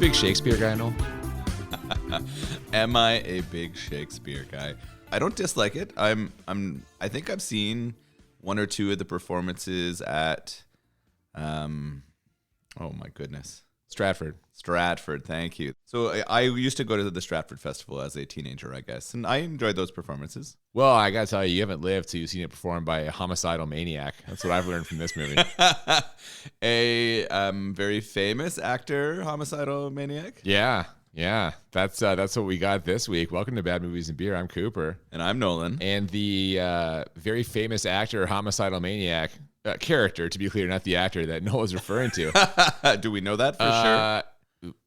big Shakespeare guy, Noel? Am I a big Shakespeare guy? I don't dislike it. I think I've seen one or two of the performances at oh my goodness. Stratford, thank you. So I used to go to the Stratford Festival as a teenager, I guess, and I enjoyed those performances. Well, I gotta tell you, you haven't lived till you've seen it performed by a homicidal maniac. That's what I've learned from this movie. A very famous actor, homicidal maniac. Yeah. That's what we got this week. Welcome to Bad Movies and Beer. I'm Cooper. And I'm Nolan. And the very famous actor, homicidal maniac, character, to be clear, not the actor that Noel is referring to. Do we know that for sure?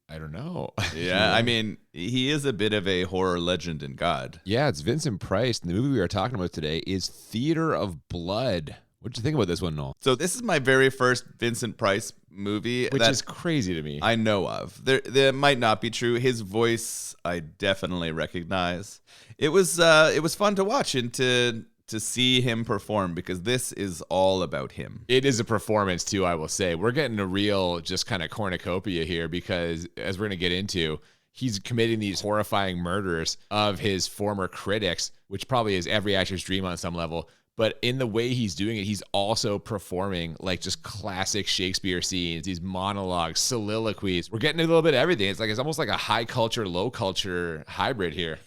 I don't know. Yeah, I mean, he is a bit of a horror legend and god. Yeah, it's Vincent Price. And the movie we are talking about today is Theater of Blood. What'd you think about this one, Noel? So this is my very first Vincent Price movie. Which is crazy to me. I know of. There might not be true. His voice, I definitely recognize. It was fun to watch and to see him perform, because this is all about him. It is a performance too, I will say. We're getting a real just kind of cornucopia here, because as we're going to get into, he's committing these horrifying murders of his former critics, which probably is every actor's dream on some level. But in the way he's doing it, he's also performing like just classic Shakespeare scenes, these monologues, soliloquies. We're getting a little bit of everything. It's almost like a high culture, low culture hybrid here.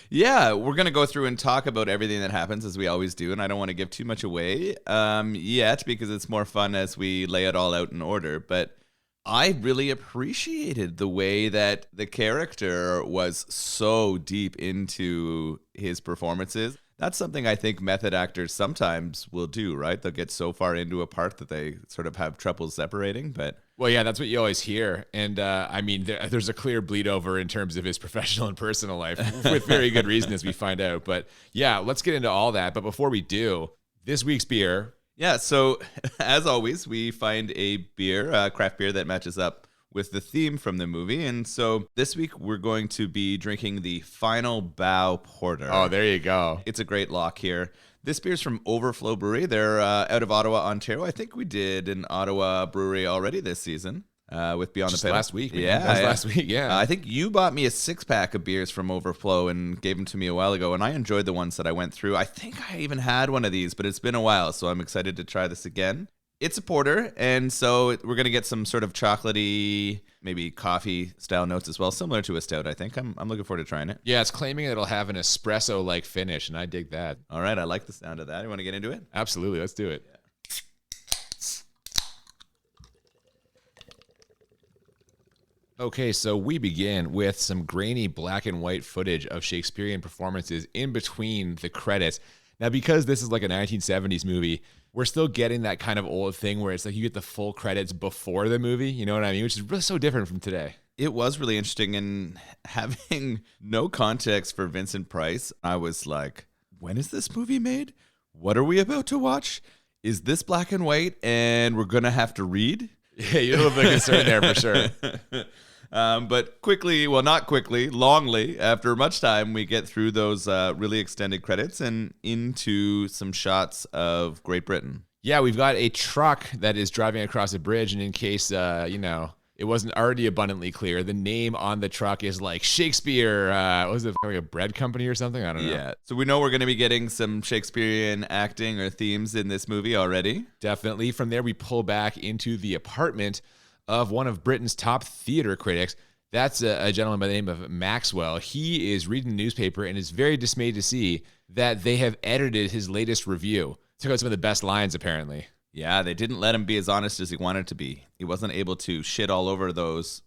Yeah, we're going to go through and talk about everything that happens, as we always do, and I don't want to give too much away yet, because it's more fun as we lay it all out in order. But I really appreciated the way that the character was so deep into his performances. That's something I think method actors sometimes will do, right? They'll get so far into a part that they sort of have trouble separating, but... Well, yeah, that's what you always hear. And I mean, there's a clear bleed over in terms of his professional and personal life, with very good reason, as we find out. But yeah, let's get into all that. But before we do, this week's beer. Yeah, so as always, we find a beer, craft beer that matches up with the theme from the movie. And so this week we're going to be drinking the Final Bow Porter. Oh, there you go. It's a great lock here. This beer's from Overflow Brewery. They're out of Ottawa, Ontario. I think we did an Ottawa brewery already this season with Beyond Just the Pale. last week. Yeah. That was last week, yeah. I think you bought me a 6-pack of beers from Overflow and gave them to me a while ago, and I enjoyed the ones that I went through. I think I even had one of these, but it's been a while, so I'm excited to try this again. It's a porter, and so we're going to get some sort of chocolatey, maybe coffee-style notes as well, similar to a stout, I think. I'm looking forward to trying it. Yeah, it's claiming it'll have an espresso-like finish, and I dig that. All right, I like the sound of that. You want to get into it? Absolutely, let's do it. Yeah. Okay, so we begin with some grainy black and white footage of Shakespearean performances in between the credits. Now, because this is like a 1970s movie, we're still getting that kind of old thing where it's like you get the full credits before the movie, you know what I mean? Which is really so different from today. It was really interesting, and having no context for Vincent Price, I was like, when is this movie made? What are we about to watch? Is this black and white and we're going to have to read? Yeah, you're a little bit concerned there for sure. But quickly, well, not quickly, longly, after much time, we get through those really extended credits and into some shots of Great Britain. Yeah, we've got a truck that is driving across a bridge, and in case, it wasn't already abundantly clear, the name on the truck is like Shakespeare, was it like a bread company or something? I don't know. Yeah, so we know we're going to be getting some Shakespearean acting or themes in this movie already. Definitely. From there, we pull back into the apartment of one of Britain's top theater critics. That's a gentleman by the name of Maxwell. He is reading the newspaper and is very dismayed to see that they have edited his latest review. Took out some of the best lines, apparently. Yeah, they didn't let him be as honest as he wanted to be. He wasn't able to shit all over those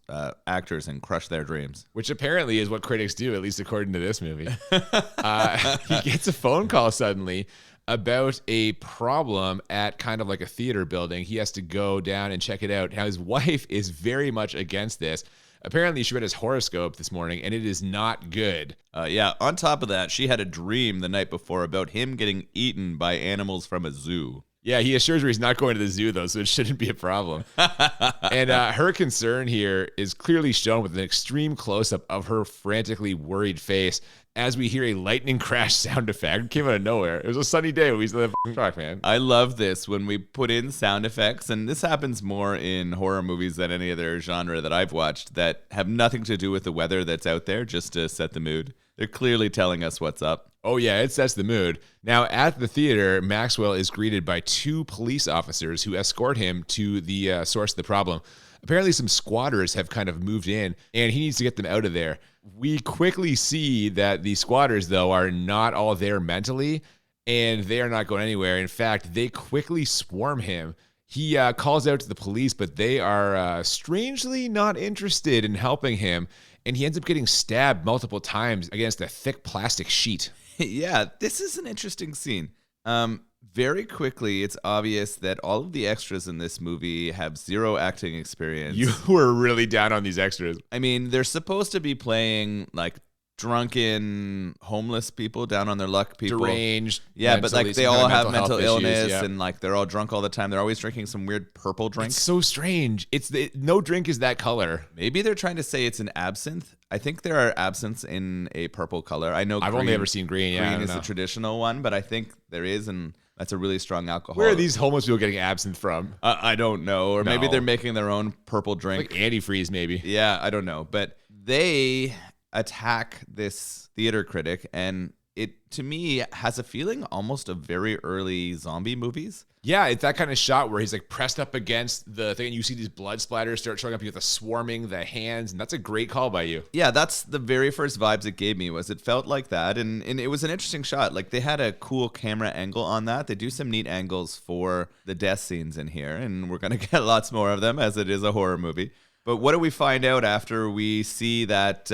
actors and crush their dreams. Which apparently is what critics do, at least according to this movie. He gets a phone call suddenly about a problem at kind of like a theater building. He has to go down and check it out. Now, his wife is very much against this. Apparently, she read his horoscope this morning, and it is not good. Yeah, on top of that, she had a dream the night before about him getting eaten by animals from a zoo. Yeah, he assures her he's not going to the zoo, though, so it shouldn't be a problem. And her concern here is clearly shown with an extreme close-up of her frantically worried face as we hear a lightning crash sound effect. It came out of nowhere. It was a sunny day when we saw the truck, man. I love this when we put in sound effects, and this happens more in horror movies than any other genre that I've watched that have nothing to do with the weather that's out there, just to set the mood. They're clearly telling us what's up. Oh, yeah, it sets the mood. Now, at the theater, Maxwell is greeted by 2 police officers who escort him to the source of the problem. Apparently, some squatters have kind of moved in, and he needs to get them out of there. We quickly see that the squatters, though, are not all there mentally, and they are not going anywhere. In fact, they quickly swarm him. He calls out to the police, but they are strangely not interested in helping him, and he ends up getting stabbed multiple times against a thick plastic sheet. Yeah, this is an interesting scene. Very quickly, it's obvious that all of the extras in this movie have 0 acting experience. You were really down on these extras. I mean, they're supposed to be playing like drunken, homeless people, down on their luck people. Deranged. Yeah, but like they all have mental illness issues, and like they're all drunk all the time. They're always drinking some weird purple drink. It's so strange. No drink is that color. Maybe they're trying to say it's an absinthe. I think there are absinthes in a purple color. I know I've only ever seen green. Yeah, green is the traditional one, but I think there is, and that's a really strong alcohol. Where are these homeless people getting absinthe from? I don't know. Or maybe they're making their own purple drink. Like antifreeze, maybe. Yeah, I don't know. But they attack this theater critic, and it, to me, has a feeling almost of very early zombie movies. Yeah, it's that kind of shot where he's like pressed up against the thing, and you see these blood splatters start showing up. You get the swarming, the hands, and that's a great call by you. Yeah, that's the very first vibes it gave me. Was it felt like that, and it was an interesting shot. Like they had a cool camera angle on that. They do some neat angles for the death scenes in here, and we're gonna get lots more of them as it is a horror movie. But what do we find out after we see that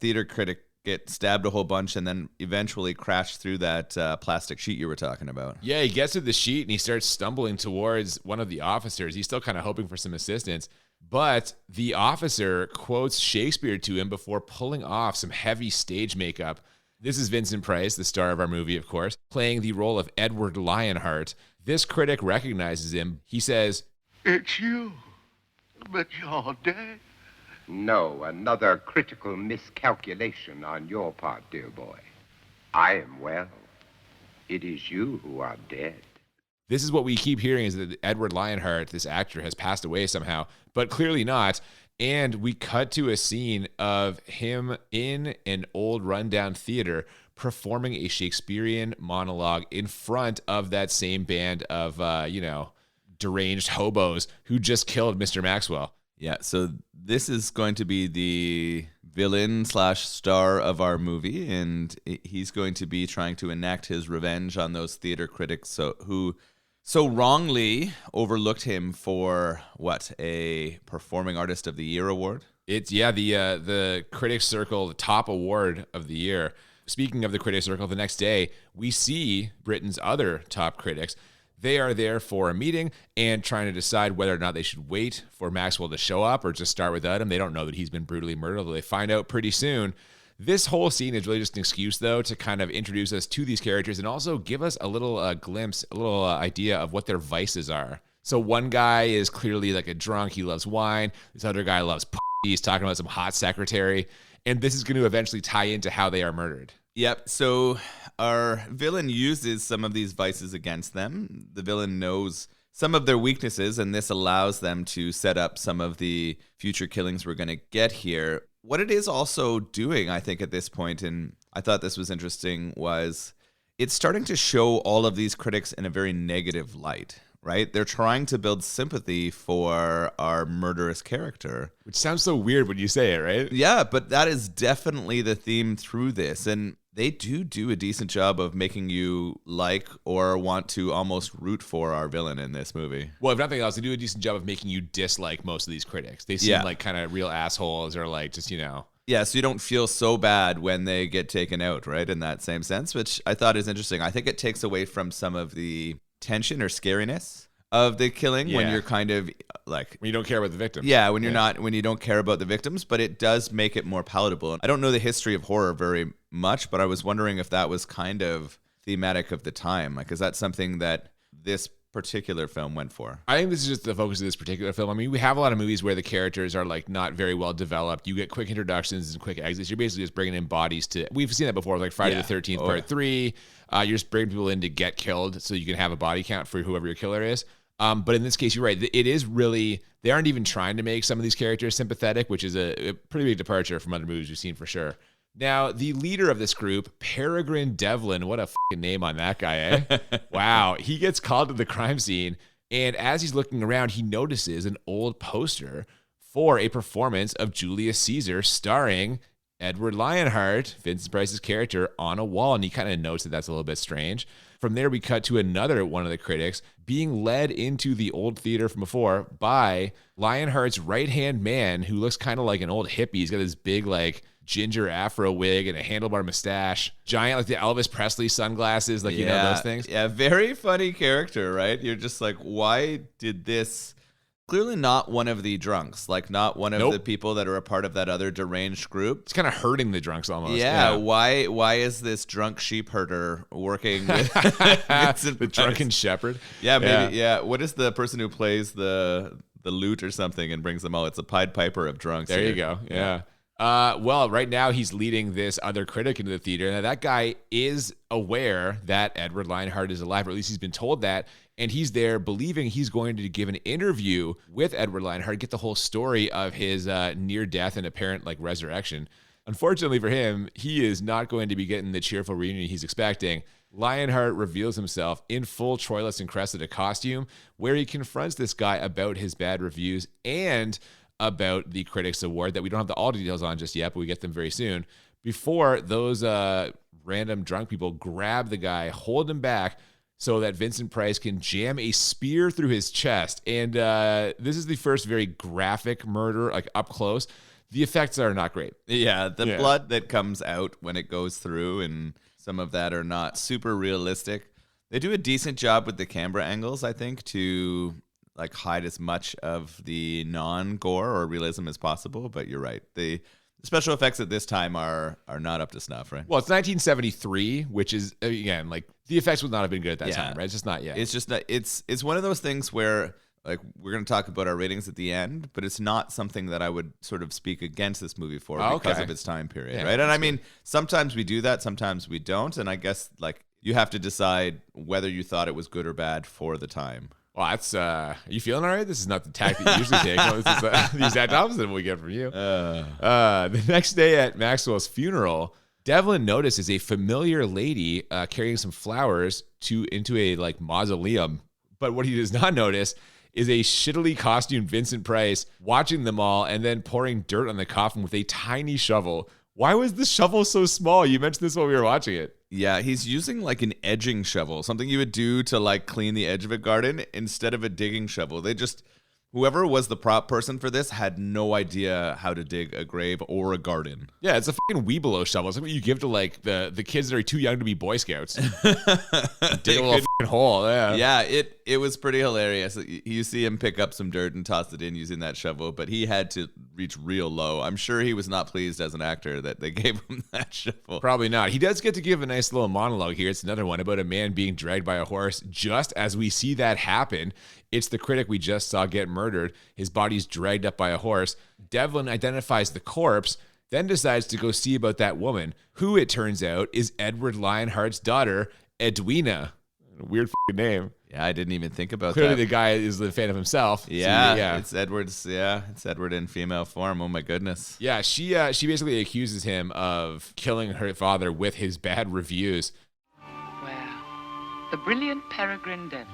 theater critic get stabbed a whole bunch and then eventually crash through that plastic sheet you were talking about? Yeah, he gets to the sheet and he starts stumbling towards one of the officers. He's still kind of hoping for some assistance, but the officer quotes Shakespeare to him before pulling off some heavy stage makeup. This is Vincent Price, the star of our movie, of course, playing the role of Edward Lionheart. This critic recognizes him. He says, "It's you, but you're dead." No, another critical miscalculation on your part, dear boy. I am well. It is you who are dead. This is what we keep hearing, is that Edward Lionheart, this actor, has passed away somehow, but clearly not. And we cut to a scene of him in an old rundown theater performing a Shakespearean monologue in front of that same band of, deranged hobos who just killed Mr. Maxwell. Yeah, so this is going to be the villain / star of our movie, and he's going to be trying to enact his revenge on those theater critics who so wrongly overlooked him for a Performing Artist of the Year award. It's the Critics Circle, the top award of the year. Speaking of the Critics Circle, the next day we see Britain's other top critics. They are there for a meeting and trying to decide whether or not they should wait for Maxwell to show up or just start without him. They don't know that he's been brutally murdered, although they find out pretty soon. This whole scene is really just an excuse, though, to kind of introduce us to these characters and also give us a little glimpse, a little idea of what their vices are. So one guy is clearly like a drunk. He loves wine. This other guy loves p***. He's talking about some hot secretary. And this is going to eventually tie into how they are murdered. Yep, so our villain uses some of these vices against them. The villain knows some of their weaknesses, and this allows them to set up some of the future killings we're going to get here. What it is also doing, I think, at this point, and I thought this was interesting, was it's starting to show all of these critics in a very negative light, right? They're trying to build sympathy for our murderous character. Which sounds so weird when you say it, right? Yeah, but that is definitely the theme through this. And they do a decent job of making you like or want to almost root for our villain in this movie. Well, if nothing else, they do a decent job of making you dislike most of these critics. They seem like kind of real assholes or like just, Yeah, so you don't feel so bad when they get taken out, right? In that same sense, which I thought is interesting. I think it takes away from some of the tension or scariness of the killing when you're kind of like, when you don't care about the victim. Yeah, when you don't care about the victims, but it does make it more palatable. I don't know the history of horror very much, but I was wondering if that was kind of thematic of the time. Like, is that something that this particular film went for. I think this is just the focus of this particular film. I mean, we have a lot of movies where the characters are like not very well developed. You get quick introductions and quick exits. You're basically just bringing in bodies to. We've seen that before, like Friday the 13th Part 3. You're just bringing people in to get killed, so you can have a body count for whoever your killer is. But in this case, you're right. It is really, they aren't even trying to make some of these characters sympathetic, which is a pretty big departure from other movies we've seen for sure. Now, the leader of this group, Peregrine Devlin, what a fucking name on that guy, eh? Wow. He gets called to the crime scene, and as he's looking around, he notices an old poster for a performance of Julius Caesar starring Edward Lionheart, Vincent Price's character, on a wall, and he kind of notes that that's a little bit strange. From there, we cut to another one of the critics being led into the old theater from before by Lionheart's right-hand man, who looks kind of like an old hippie. He's got this big, like, ginger afro wig and a handlebar mustache, giant, like the Elvis Presley sunglasses, like, you know, those things. Yeah, very funny character, right? You're just like, why did this? Clearly not one of the drunks, like not one of the people that are a part of that other deranged group. It's kind of hurting the drunks almost. Yeah. Why is this drunk sheep herder working with the drunken shepherd? Yeah, maybe. Yeah. What is the person who plays the lute or something and brings them all? It's a Pied Piper of drunks. There you go. Yeah. Well, right now he's leading this other critic into the theater. Now that guy is aware that Edward Lionheart is alive, or at least he's been told that. And he's there believing he's going to give an interview with Edward Lionheart, get the whole story of his near death and apparent like resurrection. Unfortunately for him, he is not going to be getting the cheerful reunion he's expecting. Lionheart reveals himself in full Troilus and Cressida costume, where he confronts this guy about his bad reviews and about the Critics Award that we don't have all the details on just yet, but we get them very soon. Before those random drunk people grab the guy, hold him back, so that Vincent Price can jam a spear through his chest. And this is the first very graphic murder, like up close. The effects are not great. Yeah, the blood that comes out when it goes through, and some of that are not super realistic. They do a decent job with the camera angles, I think, to like hide as much of the non-gore or realism as possible. But you're right. The special effects at this time are not up to snuff, right? Well, it's 1973, which is, again, like, the effects would not have been good at that time, right? It's just not yet. It's just not, it's one of those things where, like, we're going to talk about our ratings at the end, but it's not something that I would sort of speak against this movie for because of its time period, right? And I mean, sometimes we do that, sometimes we don't, and I guess, like, you have to decide whether you thought it was good or bad for the time. Well, that's, are you feeling all right? This is not the tack that you usually take. No, this is the exact opposite of what we get from you. The next day at Maxwell's funeral, Devlin notices a familiar lady carrying some flowers into a like mausoleum. But what he does not notice is a shittily costumed Vincent Price watching them all and then pouring dirt on the coffin with a tiny shovel. Why was the shovel so small? You mentioned this while we were watching it. Yeah, he's using like an edging shovel, something you would do to like clean the edge of a garden instead of a digging shovel. Whoever was the prop person for this had no idea how to dig a grave or a garden. Yeah, it's a fucking Weebelo shovel. It's like what you give to like the kids that are too young to be Boy Scouts. Dig a little fucking hole. Yeah, it was pretty hilarious. You see him pick up some dirt and toss it in using that shovel, but he had to reach real low. I'm sure he was not pleased as an actor that they gave him that shovel. Probably not. He does get to give a nice little monologue here. It's another one about a man being dragged by a horse. Just as we see that happen, it's the critic we just saw get murdered. His body's dragged up by a horse. Devlin identifies the corpse, then decides to go see about that woman, who it turns out is Edward Lionheart's daughter, Edwina. Weird fucking name. Yeah, I didn't even think about Clearly that. The guy is a fan of himself. Yeah, it's Edward's. Yeah, it's Edward in female form. Oh my goodness. Yeah, she basically accuses him of killing her father with his bad reviews. Well, the brilliant Peregrine Devlin,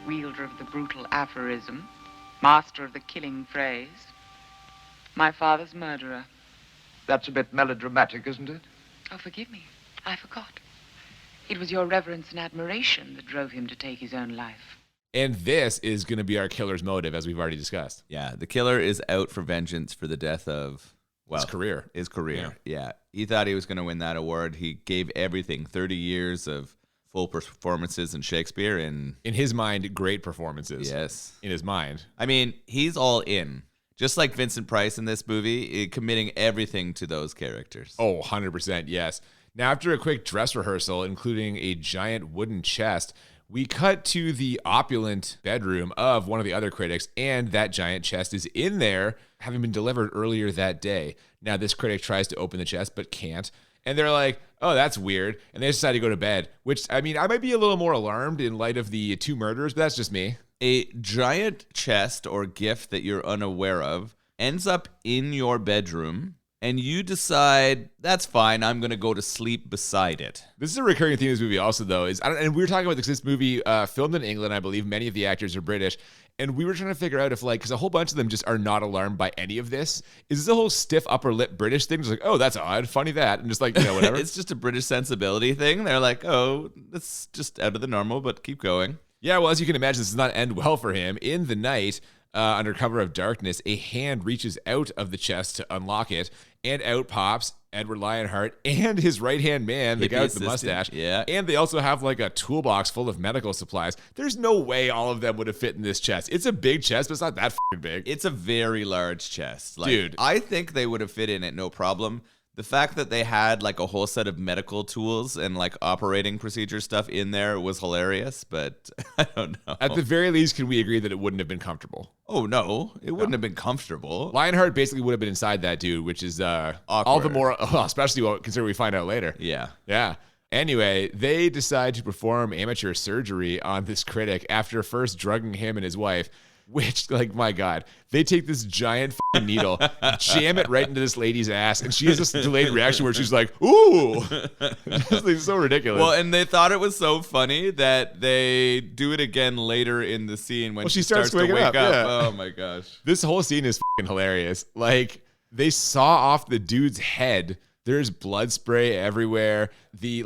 wielder of the brutal aphorism, master of the killing phrase, my father's murderer. That's a bit melodramatic, isn't it? Oh, forgive me. I forgot. It was your reverence and admiration that drove him to take his own life. And this is going to be our killer's motive, as we've already discussed. Yeah, the killer is out for vengeance for the death of his career. His career, yeah. He thought he was going to win that award. He gave everything, 30 years of full performances in Shakespeare. In his mind, great performances. Yes. In his mind. I mean, he's all in. Just like Vincent Price in this movie, committing everything to those characters. Oh, 100%, yes. Now, after a quick dress rehearsal, including a giant wooden chest, we cut to the opulent bedroom of one of the other critics, and that giant chest is in there, having been delivered earlier that day. Now, this critic tries to open the chest, but can't. And they're like, oh, that's weird. And they decide to go to bed, which, I mean, I might be a little more alarmed in light of the 2 murders, but that's just me. A giant chest or gift that you're unaware of ends up in your bedroom, and you decide, that's fine, I'm going to go to sleep beside it. This is a recurring theme in this movie also, though, and we were talking about this movie filmed in England, I believe. Many of the actors are British. And we were trying to figure out if, like, because a whole bunch of them just are not alarmed by any of this. Is this a whole stiff upper lip British thing? Just like, oh, that's odd, funny that. And just like, whatever. It's just a British sensibility thing. They're like, oh, that's just out of the normal, but keep going. Yeah, well, as you can imagine, this does not end well for him. In the night, under cover of darkness, a hand reaches out of the chest to unlock it, and out pops Edward Lionheart and his right-hand man, the guy with the mustache. Yeah. And they also have like a toolbox full of medical supplies. There's no way all of them would have fit in this chest. It's a big chest, but it's not that fucking big. It's a very large chest. Like, dude. I think they would have fit in it no problem. The fact that they had like a whole set of medical tools and like operating procedure stuff in there was hilarious, but I don't know. At the very least, can we agree that it wouldn't have been comfortable? Oh, no. It wouldn't have been comfortable. Lionheart basically would have been inside that dude, which is all the more, especially considering we find out later. Yeah. Yeah. Anyway, they decide to perform amateur surgery on this critic after first drugging him and his wife, which, like, my God, they take this giant fucking needle, jam it right into this lady's ass, and she has this delayed reaction where she's like, ooh. It's so ridiculous. Well, and they thought it was so funny that they do it again later in the scene when she starts to wake up. Yeah. Oh, my gosh. This whole scene is fucking hilarious. Like, they saw off the dude's head. There's blood spray everywhere. The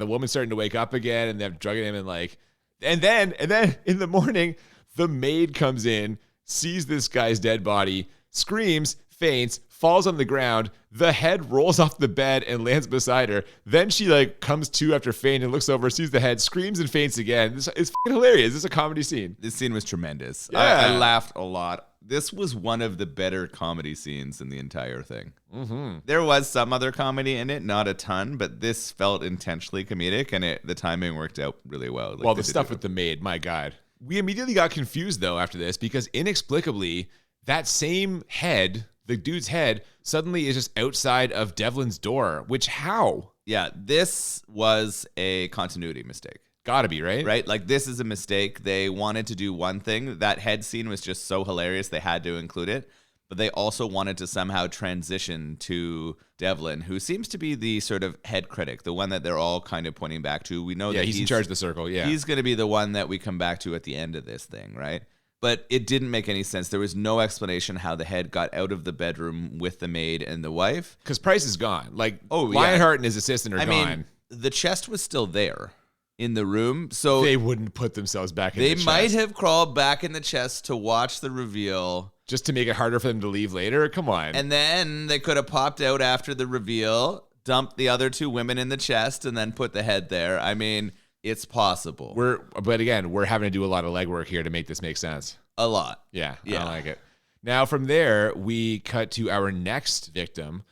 woman's starting to wake up again, and they're drugging him, and then in the morning, the maid comes in, sees this guy's dead body, screams, faints, falls on the ground. The head rolls off the bed and lands beside her. Then she comes to after fainting and looks over, sees the head, screams and faints again. It's fucking hilarious. This is a comedy scene. This scene was tremendous. Yeah. I laughed a lot. This was one of the better comedy scenes in the entire thing. Mm-hmm. There was some other comedy in it, not a ton, but this felt intentionally comedic, and the timing worked out really well. Well, the stuff with the maid, my God. We immediately got confused, though, after this, because inexplicably, that same head, the dude's head, suddenly is just outside of Devlin's door, which how? Yeah, this was a continuity mistake. Gotta be, right? Right? Like, this is a mistake. They wanted to do one thing. That head scene was just so hilarious, they had to include it. But they also wanted to somehow transition to Devlin, who seems to be the sort of head critic, the one that they're all kind of pointing back to. We know that he's in charge of the circle, yeah. He's going to be the one that we come back to at the end of this thing, right? But it didn't make any sense. There was no explanation how the head got out of the bedroom with the maid and the wife. Because Price is gone. Lionheart and his assistant are gone. Mean, the chest was still there in the room, so they wouldn't put themselves back in the chest. They might have crawled back in the chest to watch the reveal. Just to make it harder for them to leave later? Come on. And then they could have popped out after the reveal, dumped the other 2 women in the chest, and then put the head there. I mean, it's possible. But again, we're having to do a lot of legwork here to make this make sense. A lot. Yeah. I like it. Now, from there, we cut to our next victim.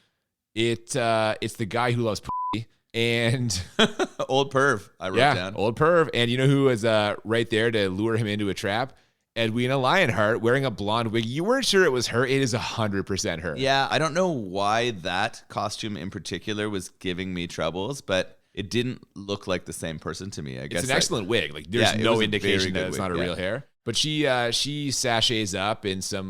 It's the guy who loves pussy. And old perv, I wrote down. Old perv. And you know who was right there to lure him into a trap? Edwina Lionheart wearing a blonde wig. You weren't sure it was her. It is 100% her. Yeah, I don't know why that costume in particular was giving me troubles, but it didn't look like the same person to me. I guess it's an excellent wig. Like, there's no indication that it's not a real hair. But she sachets up in some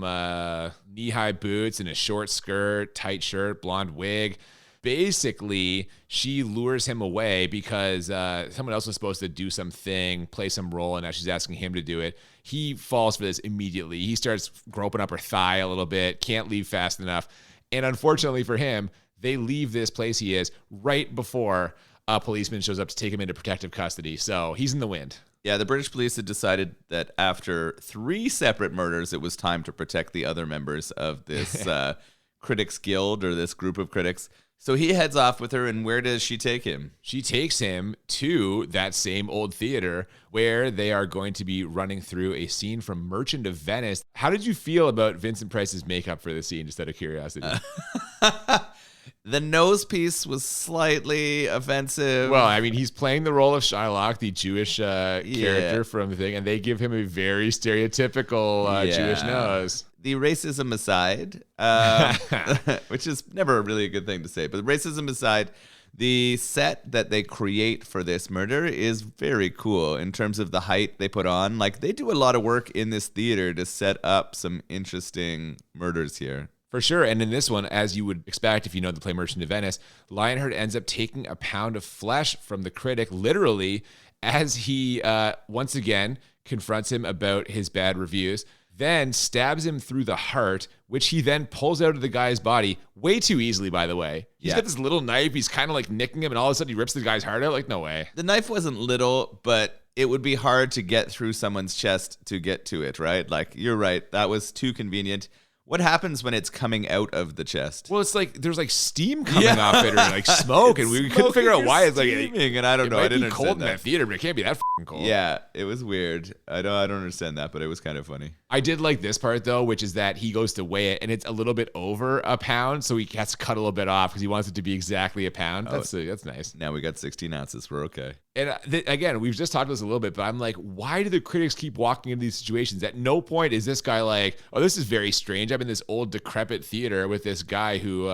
knee-high boots and a short skirt, tight shirt, blonde wig. Basically, she lures him away because someone else was supposed to do something, play some role, and now she's asking him to do it. He falls for this immediately. He starts groping up her thigh a little bit, can't leave fast enough. And unfortunately for him, they leave this place he is right before a policeman shows up to take him into protective custody. So he's in the wind. Yeah, the British police had decided that after 3 separate murders, it was time to protect the other members of this critics guild or this group of critics. So he heads off with her, and where does she take him? She takes him to that same old theater where they are going to be running through a scene from Merchant of Venice. How did you feel about Vincent Price's makeup for the scene, just out of curiosity? The nose piece was slightly offensive. Well, I mean, he's playing the role of Shylock, the Jewish character from the thing, and they give him a very stereotypical Jewish nose. The racism aside, which is never really a good thing to say, but racism aside, the set that they create for this murder is very cool in terms of the height they put on. Like, they do a lot of work in this theater to set up some interesting murders here. For sure. And in this one, as you would expect if you know the play Merchant of Venice, Lionheart ends up taking a pound of flesh from the critic, literally, as he once again confronts him about his bad reviews, then stabs him through the heart, which he then pulls out of the guy's body way too easily, by the way. He's got this little knife. He's kind of like nicking him, and all of a sudden he rips the guy's heart out. Like, no way. The knife wasn't little, but it would be hard to get through someone's chest to get to it, right? Like, you're right. That was too convenient. What happens when it's coming out of the chest? Well, it's like there's like steam coming off it, or like smoke, and we couldn't figure out why. It's like steaming, and I don't know. I didn't be cold in that theater, but it can't be that fucking cold. Yeah, it was weird. I don't understand that, but it was kind of funny. I did like this part though, which is that he goes to weigh it, and it's a little bit over a pound, so he has to cut a little bit off because he wants it to be exactly a pound. That's nice. Now we got 16 ounces. We're okay. And again, we've just talked about this a little bit, but I'm like, why do the critics keep walking into these situations? At no point is this guy like, oh, this is very strange. I'm in this old decrepit theater with this guy who,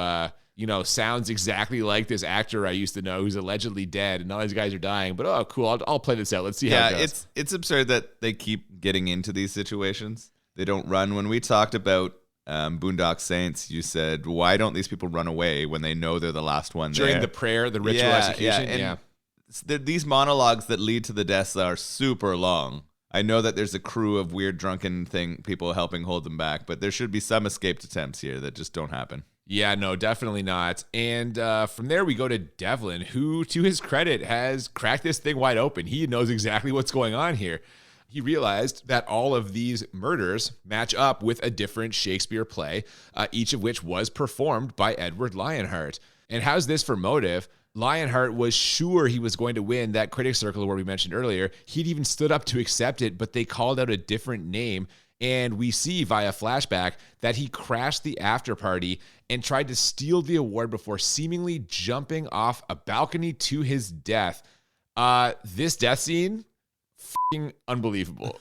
sounds exactly like this actor I used to know who's allegedly dead, and all these guys are dying. But oh, cool, I'll play this out. Let's see how it goes. It's absurd that they keep getting into these situations. They don't run. When we talked about Boondock Saints, you said, why don't these people run away when they know they're the last one during there? the prayer, the ritual execution? These monologues that lead to the deaths are super long. I know that there's a crew of weird drunken people helping hold them back, but there should be some escaped attempts here that just don't happen. Yeah, no, definitely not. And from there, we go to Devlin, who, to his credit, has cracked this thing wide open. He knows exactly what's going on here. He realized that all of these murders match up with a different Shakespeare play, each of which was performed by Edward Lionheart. And how's this for motive? Lionheart was sure he was going to win that Critics Circle award we mentioned earlier. He'd even stood up to accept it, but they called out a different name. And we see via flashback that he crashed the after party and tried to steal the award before seemingly jumping off a balcony to his death. This death scene, fucking unbelievable.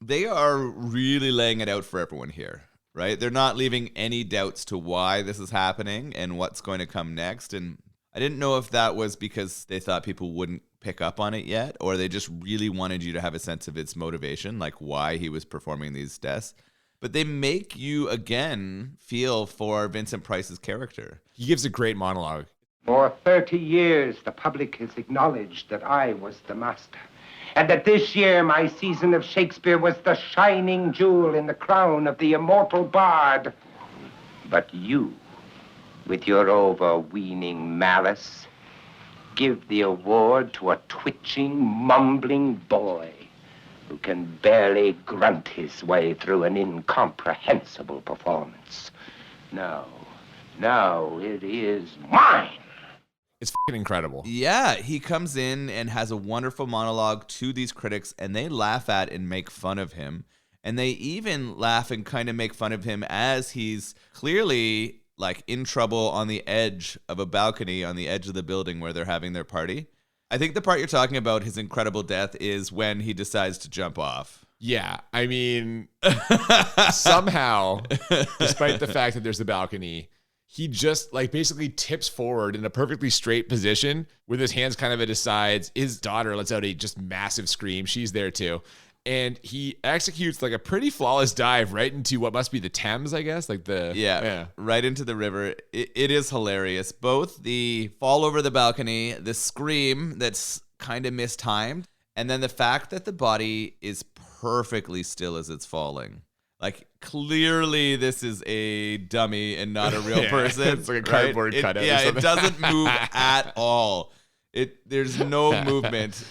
They are really laying it out for everyone here, right? They're not leaving any doubts to why this is happening and what's going to come next. And I didn't know if that was because they thought people wouldn't pick up on it yet, or they just really wanted you to have a sense of its motivation, like why he was performing these deaths. But they make you, again, feel for Vincent Price's character. He gives a great monologue. For 30 years, the public has acknowledged that I was the master, and that this year my season of Shakespeare was the shining jewel in the crown of the immortal bard. But you, with your overweening malice, give the award to a twitching, mumbling boy who can barely grunt his way through an incomprehensible performance. No, it is mine. It's fucking incredible. Yeah, he comes in and has a wonderful monologue to these critics, and they laugh at and make fun of him. And they even laugh and kind of make fun of him as he's clearly like in trouble on the edge of a balcony on the edge of the building where they're having their party. I think the part you're talking about, his incredible death, is when he decides to jump off. Yeah, I mean, somehow, despite the fact that there's the balcony, he just like basically tips forward in a perfectly straight position with his hands kind of at his sides. His daughter lets out a just massive scream. She's there too. And he executes like a pretty flawless dive right into what must be the Thames, I guess. Like right into the river. It is hilarious. Both the fall over the balcony, the scream that's kind of mistimed, and then the fact that the body is perfectly still as it's falling. Like, clearly this is a dummy and not a real person. It's like a cardboard cutout. Yeah, it doesn't move at all. There's no movement.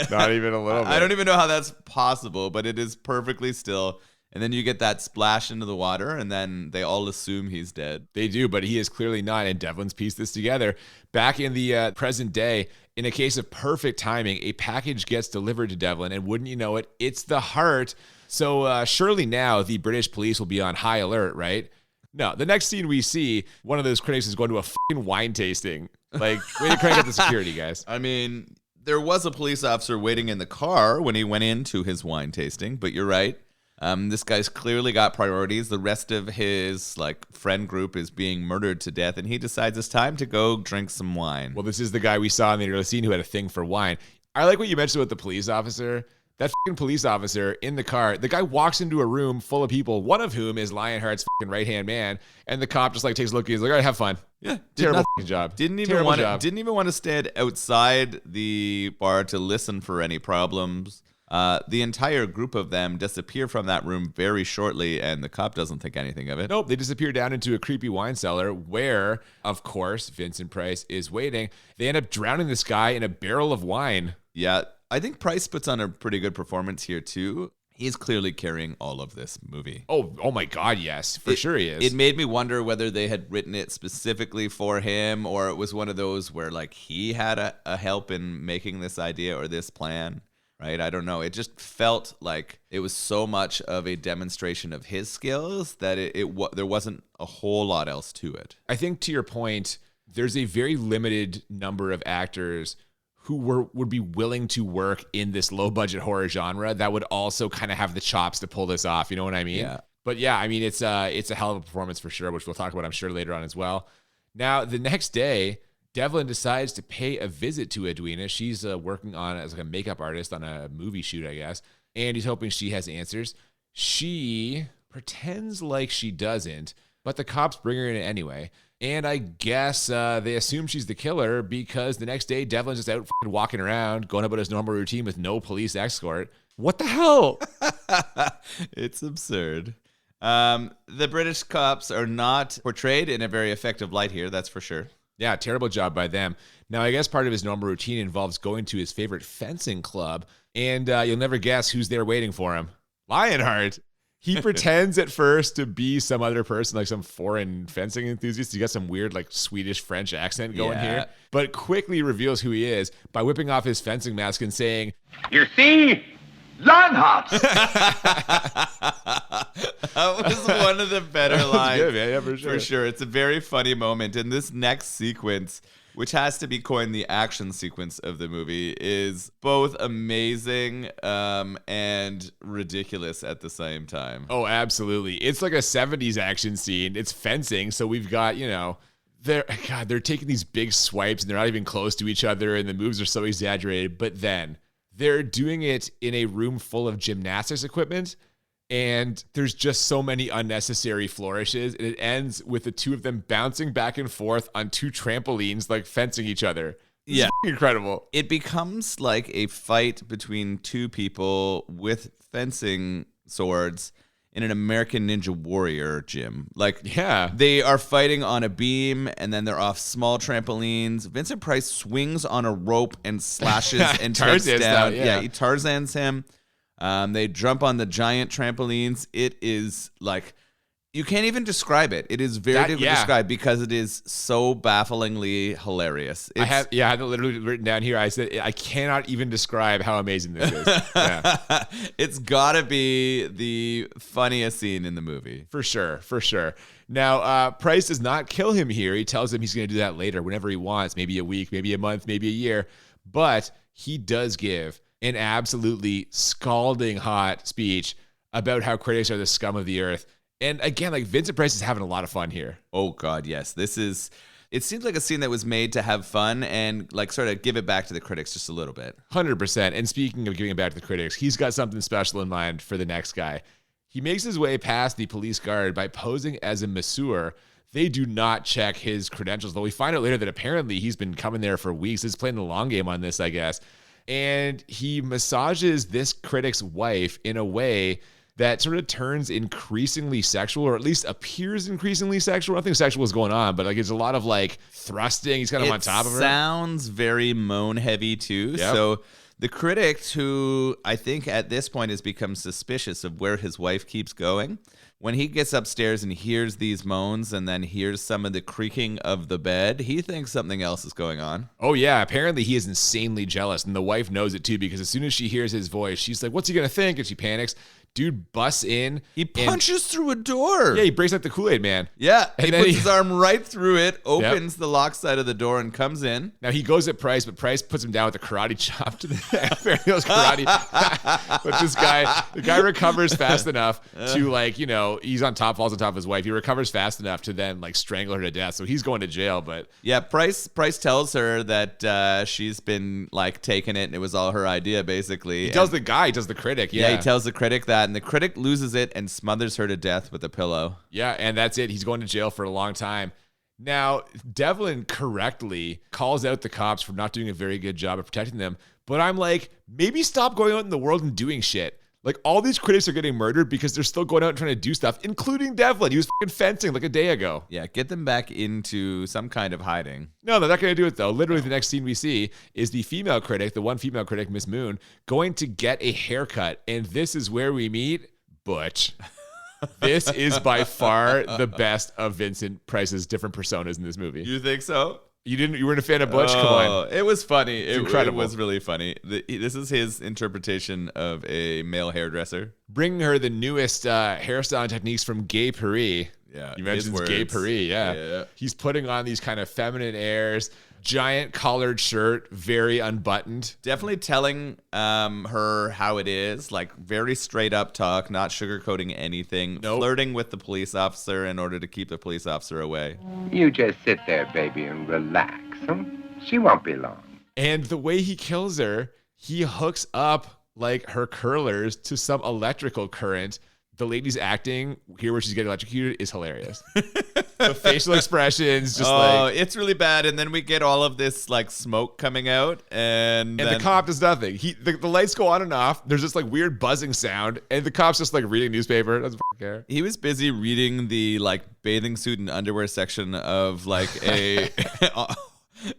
Not even a little bit. I don't even know how that's possible, but it is perfectly still. And then you get that splash into the water, and then they all assume he's dead. They do, but he is clearly not, and Devlin's pieced this together. Back in the present day, in a case of perfect timing, a package gets delivered to Devlin, and wouldn't you know it, it's the heart. So surely now the British police will be on high alert, right? No, the next scene we see, one of those critics is going to a fucking wine tasting. Like, way to crank up the security, guys. I mean, there was a police officer waiting in the car when he went into his wine tasting, but you're right. This guy's clearly got priorities. The rest of his friend group is being murdered to death, and he decides it's time to go drink some wine. Well, this is the guy we saw in the early scene who had a thing for wine. I like what you mentioned with the police officer. That fucking police officer in the car, the guy walks into a room full of people, one of whom is Lionheart's fucking right-hand man, and the cop just takes a look. He's like, all right, have fun. Yeah, terrible fucking job. Didn't even want to stand outside the bar to listen for any problems. The entire group of them disappear from that room very shortly, and the cop doesn't think anything of it. Nope, they disappear down into a creepy wine cellar where, of course, Vincent Price is waiting. They end up drowning this guy in a barrel of wine. Yeah, I think Price puts on a pretty good performance here, too. He's clearly carrying all of this movie. Oh my God, yes. For sure he is. It made me wonder whether they had written it specifically for him, or it was one of those where, he had a help in making this idea or this plan. Right? I don't know. It just felt like it was so much of a demonstration of his skills that there wasn't a whole lot else to it. I think to your point, there's a very limited number of actors who would be willing to work in this low budget horror genre that would also kind of have the chops to pull this off. You know what I mean? Yeah. But yeah, I mean, it's a hell of a performance for sure, which we'll talk about, I'm sure, later on as well. Now, the next day, Devlin decides to pay a visit to Edwina. She's working on as a makeup artist on a movie shoot, I guess. And he's hoping she has answers. She pretends like she doesn't, but the cops bring her in anyway. And I guess they assume she's the killer because the next day, Devlin's just out walking around, going about his normal routine with no police escort. What the hell? It's absurd. The British cops are not portrayed in a very effective light here, that's for sure. Yeah, terrible job by them. Now, I guess part of his normal routine involves going to his favorite fencing club, and you'll never guess who's there waiting for him. Lionheart. He pretends at first to be some other person, like some foreign fencing enthusiast. He got some weird, Swedish-French accent going here, but quickly reveals who he is by whipping off his fencing mask and saying, You see? Lionheart! That was one of the better lines. Good, man. Yeah, for sure. For sure. It's a very funny moment. And this next sequence, which has to be coined the action sequence of the movie, is both amazing and ridiculous at the same time. Oh, absolutely. It's like a 70s action scene. It's fencing, so we've got, they're taking these big swipes, and they're not even close to each other, and the moves are so exaggerated. But then they're doing it in a room full of gymnastics equipment, and there's just so many unnecessary flourishes. And it ends with the two of them bouncing back and forth on two trampolines, fencing each other. It's incredible. It becomes like a fight between two people with fencing swords in an American Ninja Warrior gym. They are fighting on a beam, and then they're off small trampolines. Vincent Price swings on a rope and slashes and takes down. Yeah, he Tarzans him. They jump on the giant trampolines. It is you can't even describe it. It is very difficult to describe because it is so bafflingly hilarious. I have it literally written down here. I said I cannot even describe how amazing this is. Yeah. It's gotta be the funniest scene in the movie. For sure. Now, Price does not kill him here. He tells him he's going to do that later, whenever he wants, maybe a week, maybe a month, maybe a year. But he does give an absolutely scalding hot speech about how critics are the scum of the earth. And again, Vincent Price is having a lot of fun here. Oh, God, yes. It seems like a scene that was made to have fun and sort of give it back to the critics just a little bit. 100%. And speaking of giving it back to the critics, he's got something special in mind for the next guy. He makes his way past the police guard by posing as a masseur. They do not check his credentials, though we find out later that apparently he's been coming there for weeks. He's playing the long game on this, I guess. And he massages this critic's wife in a way that sort of turns increasingly sexual, or at least appears increasingly sexual. Nothing sexual is going on, but it's a lot of thrusting. He's kind of on top of her. It sounds very moan heavy too. Yep. So the critic, who I think at this point has become suspicious of where his wife keeps going, when he gets upstairs and hears these moans and then hears some of the creaking of the bed, he thinks something else is going on. Oh, yeah. Apparently, he is insanely jealous, and the wife knows it, too, because as soon as she hears his voice, she's like, what's he going to think? And she panics. Dude busts in. He punches through a door. Yeah, he breaks like the Kool-Aid man. Yeah, And he then puts his arm right through it, opens the lock side of the door, and comes in. Now he goes at Price, but Price puts him down with a karate chop to the apparently it was karate. But the guy recovers fast enough to like, he's on top, falls on top of his wife. He recovers fast enough to then like strangle her to death. So he's going to jail. But yeah, Price tells her that she's been like taking it and it was all her idea basically. He tells the guy, he tells the critic. Yeah, he tells the critic that, and the critic loses it and smothers her to death with a pillow. Yeah, and that's it. He's going to jail for a long time. Now, Devlin correctly calls out the cops for not doing a very good job of protecting them. But I'm like, maybe stop going out in the world and doing shit. Like, all these critics are getting murdered because they're still going out and trying to do stuff, including Devlin. He was fucking fencing like a day ago. Yeah, get them back into some kind of hiding. No, they're not going to do it, though. Literally, the next scene we see is the female critic, the one female critic, Miss Moon, going to get a haircut. And this is where we meet Butch. This is by far the best of Vincent Price's different personas in this movie. You think so? You weren't a fan of Butch? Come on. It was funny. It's incredible. It was really funny. This is his interpretation of a male hairdresser. Bringing her the newest hairstyling techniques from Gay Paris. Yeah, you mentioned Gay Paris. Yeah. He's putting on these kind of feminine airs. Giant collared shirt, very unbuttoned. Definitely telling her how it is, like very straight up talk, not sugarcoating anything. Nope. Flirting with the police officer in order to keep the police officer away. You just sit there, baby, and relax. She won't be long. And the way he kills her, he hooks up like her curlers to some electrical current. The lady's acting here where she's getting electrocuted is hilarious. The facial expressions, just it's really bad. And then we get all of this like smoke coming out, and the cop does nothing. The lights go on and off. There's this like weird buzzing sound, and the cop's just like reading newspaper. Doesn't care. He was busy reading the like bathing suit and underwear section of like a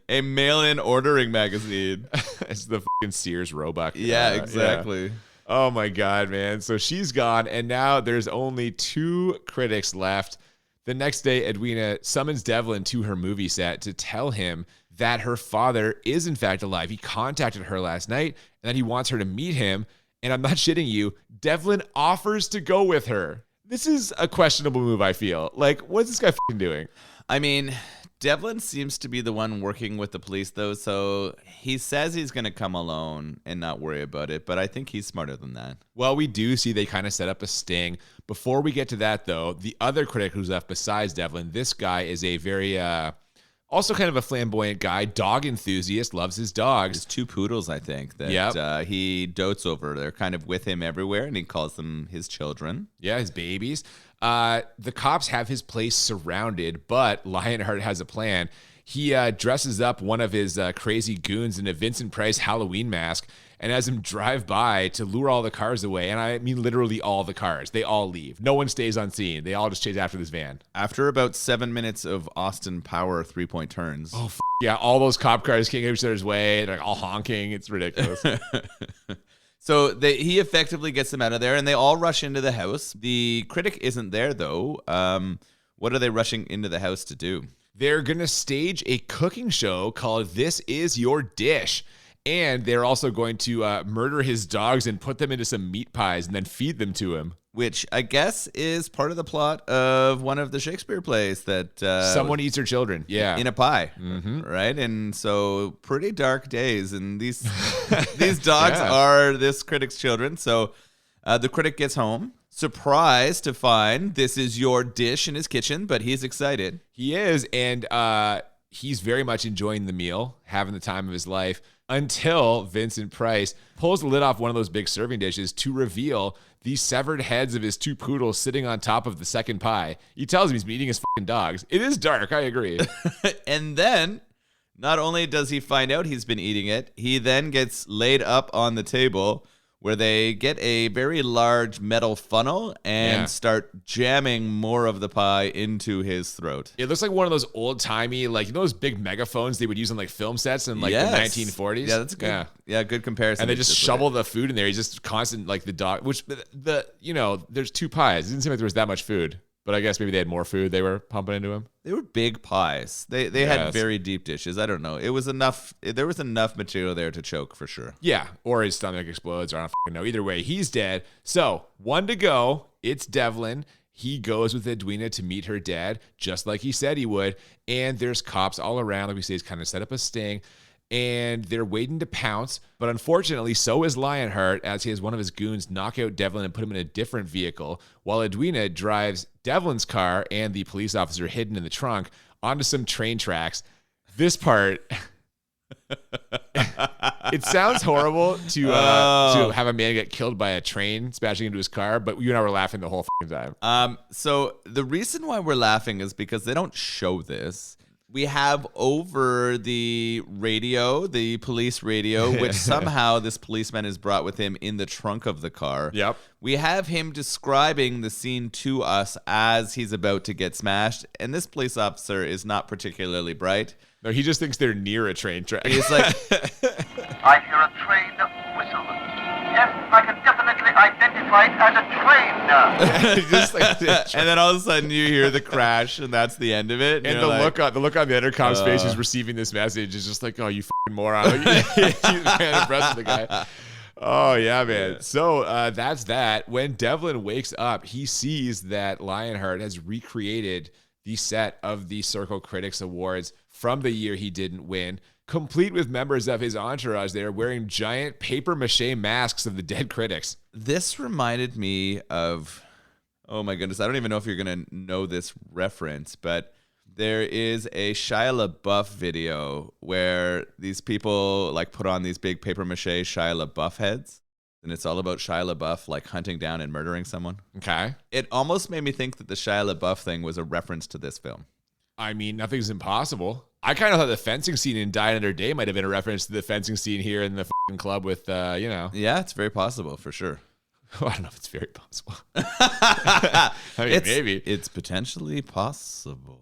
a mail-in ordering magazine. It's the fucking Sears Roebuck. Yeah, exactly. Yeah. Oh my God, man. So she's gone, and now there's only 2 critics left. The next day, Edwina summons Devlin to her movie set to tell him that her father is in fact alive. He contacted her last night, and that he wants her to meet him. And I'm not shitting you, Devlin offers to go with her. This is a questionable move, I feel. Like, what's this guy fucking doing? I mean, Devlin seems to be the one working with the police, though, so he says he's going to come alone and not worry about it, but I think he's smarter than that. Well, we do see they kind of set up a sting. Before we get to that, though, the other critic who's left besides Devlin, this guy is a very, also kind of a flamboyant guy, dog enthusiast, loves his dogs. There's 2 poodles, I think, that he dotes over. They're kind of with him everywhere, and he calls them his children. Yeah, his babies. The cops have his place surrounded, but Lionheart has a plan. He dresses up one of his crazy goons in a Vincent Price Halloween mask and has him drive by to lure all the cars away. And I mean literally all the cars. They all leave. No one stays on scene. They all just chase after this van. After about 7 minutes of Austin Power 3-point turns. Oh, yeah. All those cop cars getting each other's way. They're like all honking. It's ridiculous. So he effectively gets them out of there, and they all rush into the house. The critic isn't there, though. What are they rushing into the house to do? They're going to stage a cooking show called This Is Your Dish. And they're also going to murder his dogs and put them into some meat pies and then feed them to him. Which I guess is part of the plot of one of the Shakespeare plays that... someone eats their children. Yeah. In a pie. Mm-hmm. Right? And so pretty dark days. And these dogs are this critic's children. So the critic gets home, surprised to find This Is Your Dish in his kitchen, but he's excited. He is. And he's very much enjoying the meal, having the time of his life, until Vincent Price pulls the lid off one of those big serving dishes to reveal the severed heads of his 2 poodles sitting on top of the second pie. He tells him he's eating his fucking dogs. It is dark, I agree. And then, not only does he find out he's been eating it, he then gets laid up on the table where they get a very large metal funnel and start jamming more of the pie into his throat. It looks like one of those old-timey, like, those big megaphones they would use on, like, film sets in, like, the 1940s? Yeah, that's good. Yeah, good comparison. And they just shovel the food in there. He's just constant, like, the dog, which, there's 2 pies. It didn't seem like there was that much food. But I guess maybe they had more food they were pumping into him. They were big pies. They had very deep dishes. I don't know. It was enough. There was enough material there to choke for sure. Yeah, or his stomach explodes, or I don't fucking know. Either way, he's dead. So, 1 to go. It's Devlin. He goes with Edwina to meet her dad, just like he said he would. And there's cops all around. Like we say, he's kind of set up a sting. And they're waiting to pounce. But unfortunately, so is Lionheart, as he has one of his goons knock out Devlin and put him in a different vehicle, while Edwina drives Devlin's car and the police officer hidden in the trunk onto some train tracks. This part, it sounds horrible to have a man get killed by a train smashing into his car, but you and I were laughing the whole fucking time. So the reason why we're laughing is because they don't show this. We have over the radio, the police radio, which somehow this policeman is brought with him in the trunk of the car. Yep. We have him describing the scene to us as he's about to get smashed. And this police officer is not particularly bright. No, he just thinks they're near a train track. He's like, I hear a train whistle. Yes, I can definitely identify it as a train. Just like and then all of a sudden you hear the crash, and that's the end of it. And the look on the intercom's face who's receiving this message is just like, oh, you fucking moron. He's kind of impressed with the guy. Oh, yeah, man. So that's that. When Devlin wakes up, he sees that Lionheart has recreated the set of the Circle Critics Awards from the year he didn't win, complete with members of his entourage there wearing giant papier-mâché masks of the dead critics. This reminded me of, oh my goodness, I don't even know if you're going to know this reference, but there is a Shia LaBeouf video where these people like put on these big papier-mâché Shia LaBeouf heads, and it's all about Shia LaBeouf like hunting down and murdering someone. Okay. It almost made me think that the Shia LaBeouf thing was a reference to this film. I mean, nothing's impossible. I kind of thought the fencing scene in Die Another Day might have been a reference to the fencing scene here in the fucking club with, Yeah, it's very possible, for sure. I don't know if it's very possible. I mean, maybe. It's potentially possible.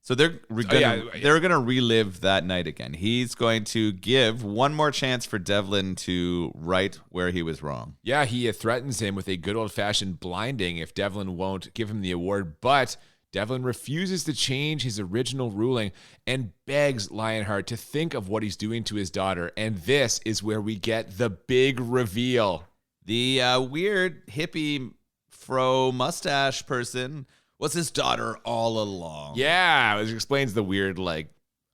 So they're gonna relive that night again. He's going to give one more chance for Devlin to right where he was wrong. Yeah, he threatens him with a good old-fashioned blinding if Devlin won't give him the award, but Devlin refuses to change his original ruling and begs Lionheart to think of what he's doing to his daughter. And this is where we get the big reveal. The weird hippie fro mustache person was his daughter all along. Yeah, it explains the weird, like,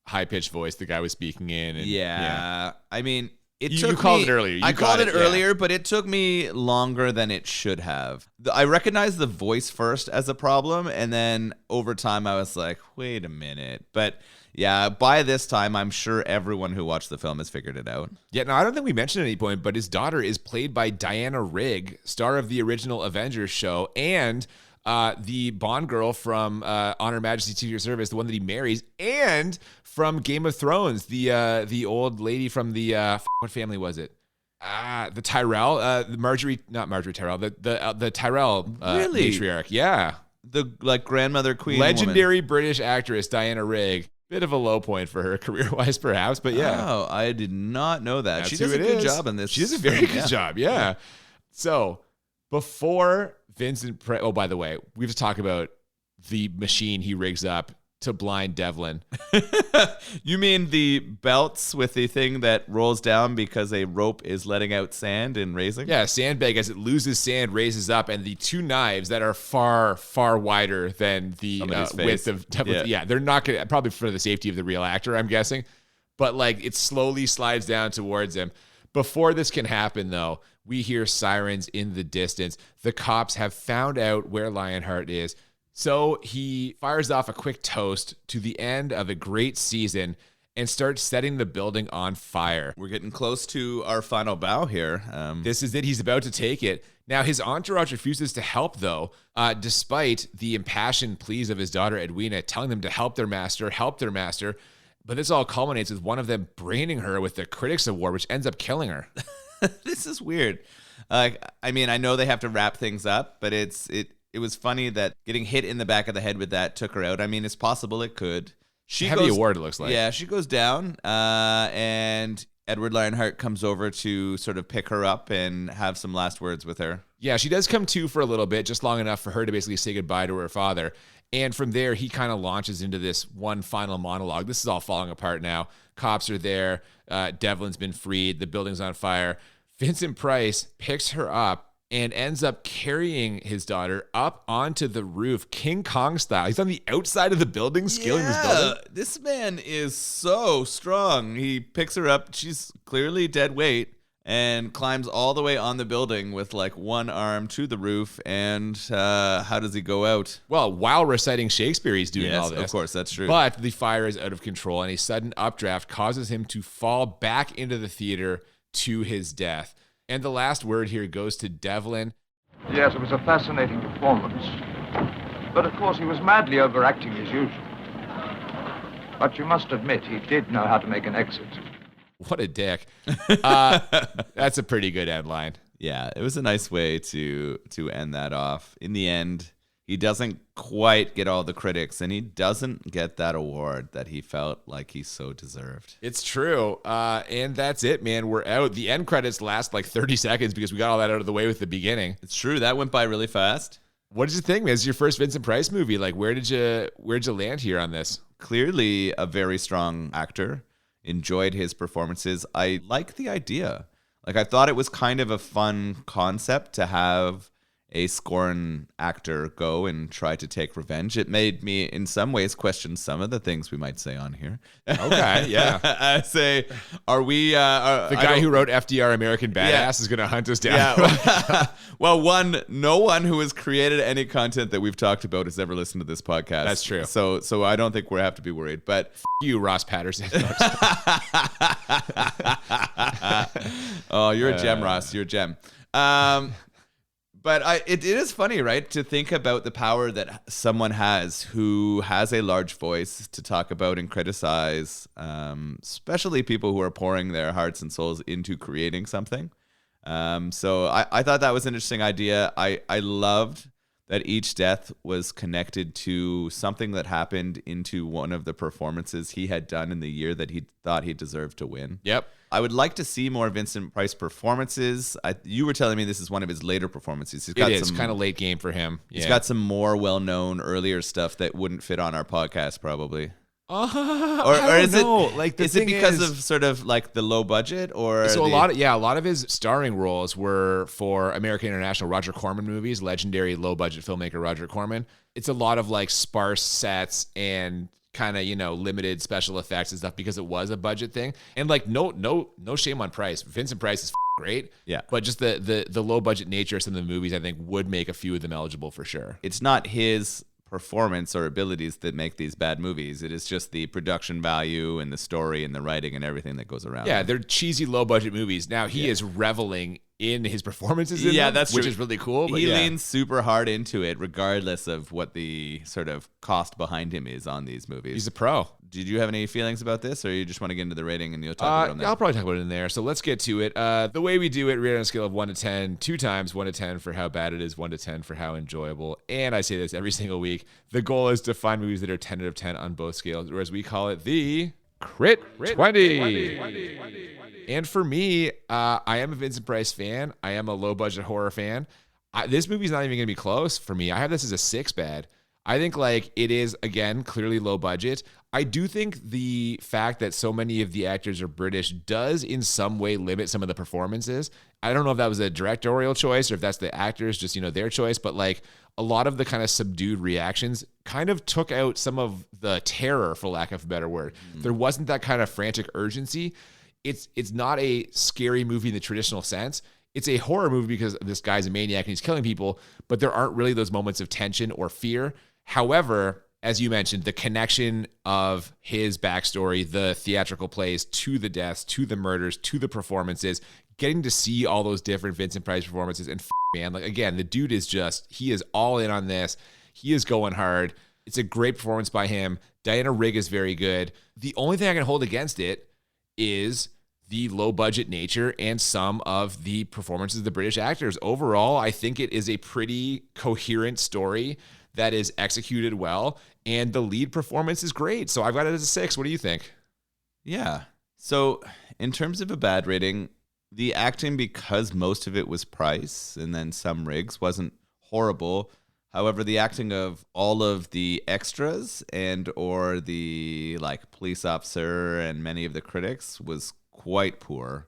high-pitched voice the guy was speaking in. And, yeah. I mean, you called it earlier. I called it earlier, but it took me longer than it should have. I recognized the voice first as a problem, and then over time I was like, wait a minute. But yeah, by this time, I'm sure everyone who watched the film has figured it out. Yeah, no, I don't think we mentioned at any point, but his daughter is played by Diana Rigg, star of the original Avengers show, and the Bond girl from On Her Majesty's Secret Service, the one that he marries, and from Game of Thrones, the old lady from the what family was it? The Tyrell, not Marjorie Tyrell, the Tyrell matriarch. Yeah, the like grandmother queen, legendary woman. British actress Diana Rigg. Bit of a low point for her career-wise, perhaps, but yeah. Oh, I did not know that. That's she does a good job in this. She does a very good job, yeah. So before Vincent Price, oh, by the way, we have to talk about the machine he rigs up to blind Devlin. You mean the belts with the thing that rolls down because a rope is letting out sand and raising? Yeah, sandbag as it loses sand raises up, and the two knives that are far, far wider than the width of Devlin. Yeah, they're not going to, probably for the safety of the real actor, I'm guessing. But like it slowly slides down towards him. Before this can happen, though, we hear sirens in the distance. The cops have found out where Lionheart is. So he fires off a quick toast to the end of a great season and starts setting the building on fire. We're getting close to our final bow here. This is it. He's about to take it. Now, his entourage refuses to help, though, despite the impassioned pleas of his daughter, Edwina, telling them to help their master. But this all culminates with one of them braining her with the Critics Award, which ends up killing her. This is weird. I mean, I know they have to wrap things up, but it was funny that getting hit in the back of the head with that took her out. I mean, it's possible it could. Heavy award, it looks like. Yeah, she goes down, and Edward Lionheart comes over to sort of pick her up and have some last words with her. Yeah, she does come to for a little bit, just long enough for her to basically say goodbye to her father. And from there, he kind of launches into this one final monologue. This is all falling apart now. Cops are there. Devlin's been freed. The building's on fire. Vincent Price picks her up and ends up carrying his daughter up onto the roof, King Kong style. He's on the outside of the building, scaling this building. This man is so strong. He picks her up. She's clearly dead weight and climbs all the way on the building with like one arm to the roof. And how does he go out? Well, while reciting Shakespeare, he's doing all this. Of course, that's true. But the fire is out of control, and a sudden updraft causes him to fall back into the theater to his death. And the last word here goes to Devlin. Yes, it was a fascinating performance. But of course, he was madly overacting as usual. But you must admit, he did know how to make an exit. What a dick. That's a pretty good headline. Yeah, it was a nice way to end that off. In the end, he doesn't quite get all the critics, and he doesn't get that award that he felt like he so deserved. It's true. And that's it, man. We're out. The end credits last like 30 seconds because we got all that out of the way with the beginning. It's true. That went by really fast. What did you think, man? This is your first Vincent Price movie. Like, where'd you land here on this? Clearly a very strong actor. Enjoyed his performances. I like the idea. Like, I thought it was kind of a fun concept to have a scorn actor go and try to take revenge. It made me, in some ways, question some of the things we might say on here. Okay, yeah. I say, are we... the guy who wrote FDR American Badass is going to hunt us down. Yeah. Well, no one who has created any content that we've talked about has ever listened to this podcast. That's true. So I don't think we have to be worried. But you, Ross Patterson. Oh, you're a gem, Ross. You're a gem. But it is funny, right, to think about the power that someone has who has a large voice to talk about and criticize, especially people who are pouring their hearts and souls into creating something. So I thought that was an interesting idea. I loved that each death was connected to something that happened into one of the performances he had done in the year that he thought he deserved to win. Yep. I would like to see more Vincent Price performances. You were telling me this is one of his later performances. It is kind of late game for him. He's got some more well-known earlier stuff that wouldn't fit on our podcast, probably. Or is know. it like is it because of sort of like the low budget or so a lot of his starring roles were for American International Roger Corman movies, legendary low budget filmmaker Roger Corman. It's a lot of like sparse sets and kind of, limited special effects and stuff because it was a budget thing. And like no shame on Price. Vincent Price is great. Yeah. But just the low budget nature of some of the movies I think would make a few of them eligible for sure. It's not his performance or abilities that make these bad movies. It is just the production value and the story and the writing and everything that goes around. Yeah, they're cheesy low budget movies. Now he is reveling in his performances in them, that's which true. is really cool. But he leans super hard into it regardless of what the sort of cost behind him is on these movies. He's a pro. Did you have any feelings about this, or you just want to get into the rating and you'll talk about it on there? I'll probably talk about it in there. So let's get to it. The way we do it, rate on a scale of 1 to 10, 2 times 1 to 10 for how bad it is, 1 to 10 for how enjoyable. And I say this every single week. The goal is to find movies that are 10 out of 10 on both scales, or as we call it, the Crit 20. And for me, I am a Vincent Price fan. I am a low-budget horror fan. This movie's not even going to be close for me. I have this as a 6 bad. I think like it is, again, clearly low budget. I do think the fact that so many of the actors are British does in some way limit some of the performances. I don't know if that was a directorial choice or if that's the actors, just, their choice. But like a lot of the kind of subdued reactions kind of took out some of the terror, for lack of a better word. There wasn't that kind of frantic urgency. It's not a scary movie in the traditional sense. It's a horror movie because this guy's a maniac and he's killing people, but there aren't really those moments of tension or fear. However, as you mentioned, the connection of his backstory, the theatrical plays to the deaths, to the murders, to the performances, getting to see all those different Vincent Price performances, and man, like again, the dude is he is all in on this. He is going hard. It's a great performance by him. Diana Rigg is very good. The only thing I can hold against it is the low budget nature and some of the performances of the British actors. Overall, I think it is a pretty coherent story that is executed well, and the lead performance is great. So I've got it as a 6. What do you think? Yeah. So In terms of a bad rating, the acting, because most of it was Price and then some Riggs, wasn't horrible. However, the acting of all of the extras and or the like police officer and many of the critics was quite poor.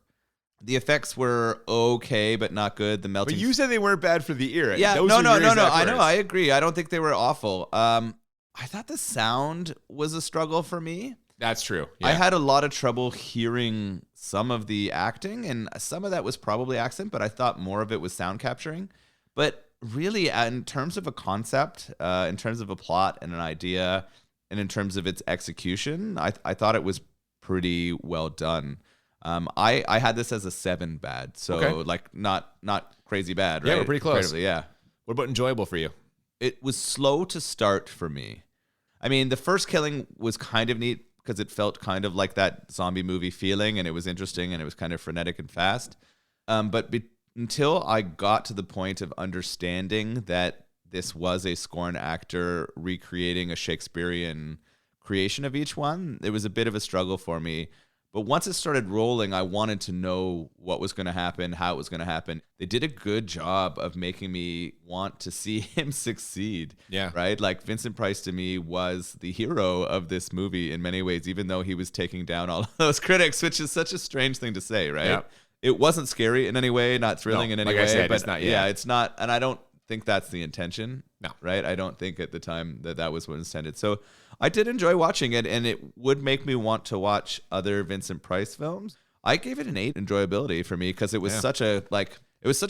The effects were okay, but not good. The melting. But you said they weren't bad for the ear. Yeah, Those no. were your I exact know. words. I agree. I don't think they were awful. I thought the sound was a struggle for me. That's true. I had a lot of trouble hearing some of the acting, and some of that was probably accent, but I thought more of it was sound capturing. But really, in terms of a concept, in terms of a plot and an idea, and in terms of its execution, I thought it was pretty well done. I had this as a 7 bad, so Okay. like not crazy bad, right? Yeah, we're pretty close. Comparatively, yeah. What about enjoyable for you? It was slow to start for me. I mean, the first killing was kind of neat because it felt kind of like that zombie movie feeling, and it was interesting, and it was kind of frenetic and fast. Until I got to the point of understanding that this was a scorn actor recreating a Shakespearean creation of each one, it was a bit of a struggle for me. But once it started rolling, I wanted to know what was going to happen, how it was going to happen. They did a good job of making me want to see him succeed. Yeah. Right? Like Vincent Price to me was the hero of this movie in many ways, even though he was taking down all of those critics, which is such a strange thing to say, right? Yeah. It wasn't scary in any way, not thrilling in any like I way. said, but it's not, yeah, it's not. And I don't think that's the intention. No. Right? I don't think at the time that was what was intended. So I did enjoy watching it, and it would make me want to watch other Vincent Price films. I gave it an 8 enjoyability for me because it was such a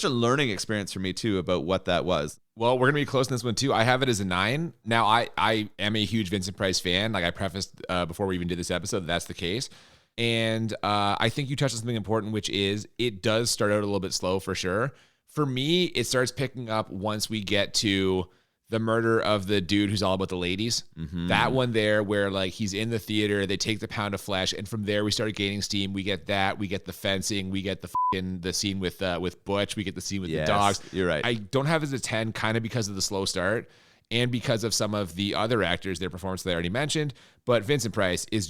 learning experience for me too about what that was. Well, we're gonna be close in this one too. I have it as a 9. Now, I am a huge Vincent Price fan. Like I prefaced before we even did this episode, that's the case. And I think you touched on something important, which is it does start out a little bit slow for sure. For me, it starts picking up once we get to the murder of the dude who's all about the ladies. Mm-hmm. That one there where like he's in the theater, they take the pound of flesh, and from there we started gaining steam. We get that, we get the fencing, we get the scene with Butch, we get the scene with the dogs. You're right. I don't have it as a 10 kind of because of the slow start and because of some of the other actors, their performance that I already mentioned. But Vincent Price is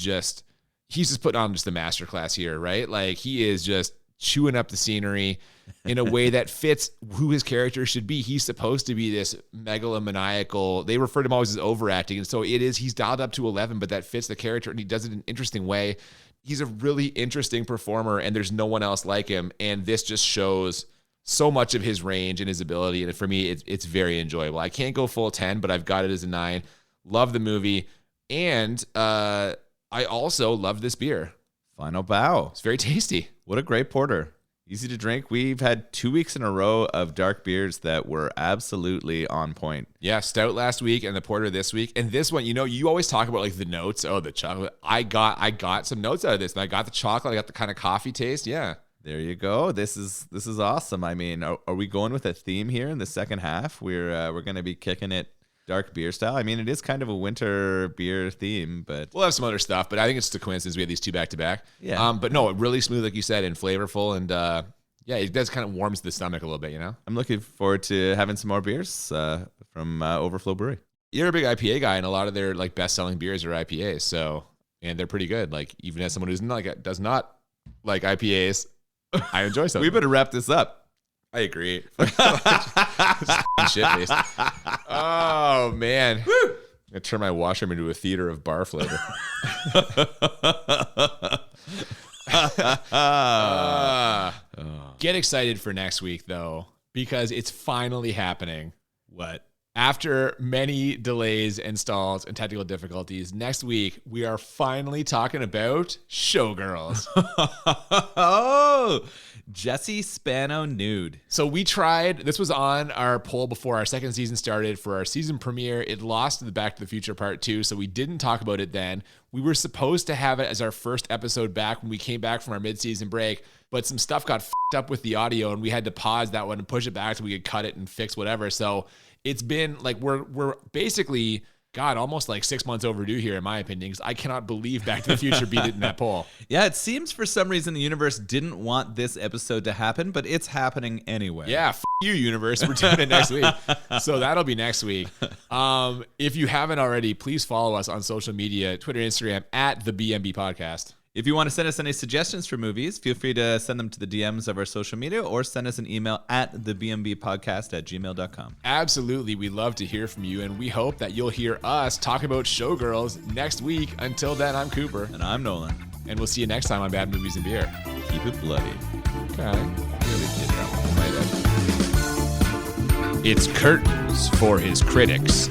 he's just putting on just a masterclass here, right? Like he is just chewing up the scenery in a way that fits who his character should be. He's supposed to be this megalomaniacal. They refer to him always as overacting. And so he's dialed up to 11, but that fits the character and he does it in an interesting way. He's a really interesting performer and there's no one else like him. And this just shows so much of his range and his ability. And for me, it's very enjoyable. I can't go full 10, but I've got it as a 9. Love the movie. And I also love this beer. Final bow. It's very tasty. What a great porter. Easy to drink. We've had 2 weeks in a row of dark beers that were absolutely on point. Yeah, stout last week and the porter this week. And this one, you always talk about like the notes. Oh, the chocolate. I got some notes out of this. And I got the chocolate. I got the kind of coffee taste. Yeah. There you go. This is awesome. I mean, are we going with a theme here in the second half? We're going to be kicking it dark beer style. I mean, it is kind of a winter beer theme, but we'll have some other stuff. But I think it's just a coincidence we have these 2 back to back. Yeah. But no, really smooth, like you said, and flavorful, and yeah, it does kind of warms the stomach a little bit. I'm looking forward to having some more beers from Overflow Brewery. You're a big IPA guy, and a lot of their like best selling beers are IPAs. So, and they're pretty good. Like even as someone who's does not like IPAs, I enjoy some. We better wrap this up. I agree. Shit faced. Oh man. I turn my washroom into a theater of bar flavor. Get excited for next week though, because it's finally happening. What? After many delays and stalls and technical difficulties, next week we are finally talking about Showgirls. Oh, Jesse Spano nude. So we tried, this was on our poll before our second season started for our season premiere. It lost to the Back to the Future Part 2, so we didn't talk about it then. We were supposed to have it as our first episode back when we came back from our mid-season break, but some stuff got f***ed up with the audio and we had to pause that one and push it back so we could cut it and fix whatever. So it's been like, we're basically, God, almost like 6 months overdue here, in my opinion, because I cannot believe Back to the Future beat it in that poll. Yeah, it seems for some reason the universe didn't want this episode to happen, but it's happening anyway. Yeah, you, universe. We're doing it next week. So that'll be next week. If you haven't already, please follow us on social media, Twitter, Instagram, at the BMB Podcast. If you want to send us any suggestions for movies, feel free to send them to the DMs of our social media or send us an email at thebmbpodcast@gmail.com. Absolutely. We love to hear from you, and we hope that you'll hear us talk about Showgirls next week. Until then, I'm Cooper. And I'm Nolan. And we'll see you next time on Bad Movies and Beer. Keep it bloody. Okay. Really did that one. It's curtains for his critics.